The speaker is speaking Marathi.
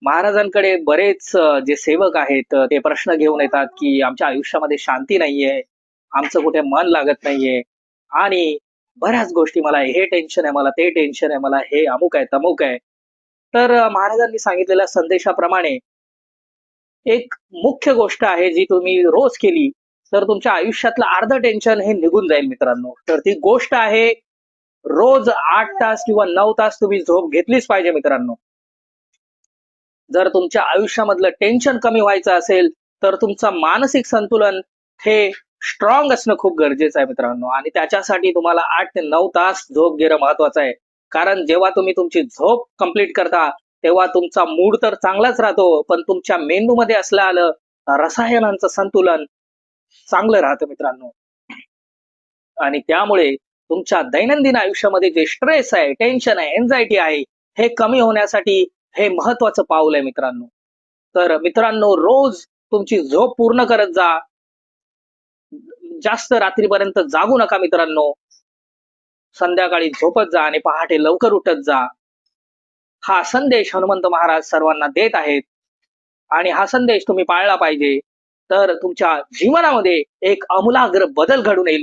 महाराजांकडे बरेच जे सेवक आहेत ते प्रश्न घेऊन येतात, की आमच्या आयुष्यामध्ये शांती नाहीये, आमचं कुठे मन लागत नाहीये आणि बऱ्याच गोष्टी मला हे टेन्शन आहे, मला ते टेन्शन आहे, मला हे अमुक आहे, तमुक आहे. तर महाराजांनी सांगितलेल्या संदेशाप्रमाणे एक मुख्य गोष्ट आहे जी तुम्ही रोज केली, तर तुमच्या आयुष्यातलं अर्धं टेन्शन हे निघून जाईल मित्रांनो. तर ती गोष्ट आहे रोज 8 तास किंवा 9 तास तुम्ही झोप घेतलीच पाहिजे मित्रांनो. जर तुमच्या आयुष्यामधलं टेन्शन कमी व्हायचं असेल, तर तुमचं मानसिक संतुलन हे स्ट्रॉंग असणं खूप गरजेचं आहे मित्रांनो आणि त्याच्यासाठी तुम्हाला 8 ते 9 तास झोप घेणं महत्वाचं आहे. कारण जेव्हा तुम्ही तुमची झोप कंप्लीट करता, तेव्हा तुमचा मूड तर चांगलाच राहतो, पण तुमच्या मेंदूमध्ये असलेलं रसायनांचं संतुलन चांगलं राहतं मित्रांनो. आणि त्यामुळे तुमच्या दैनंदिन आयुष्यामध्ये जे स्ट्रेस आहे, टेन्शन आहे, अँक्झायटी आहे, हे कमी होण्यासाठी हे महत्वाचं पाऊल आहे मित्रांनो. तर मित्रांनो रोज तुमची झोप पूर्ण करत जा. जास्त रात्रीपर्यंत जागू नका मित्रांनो. संध्याकाळी झोपत जा आणि पहाटे लवकर उठत जा. हा संदेश हनुमंत महाराज सर्वांना देत आहेत आणि हा संदेश तुम्ही पाळला पाहिजे. तर तुमच्या जीवनामध्ये एक आमूलाग्र बदल घडून येईल.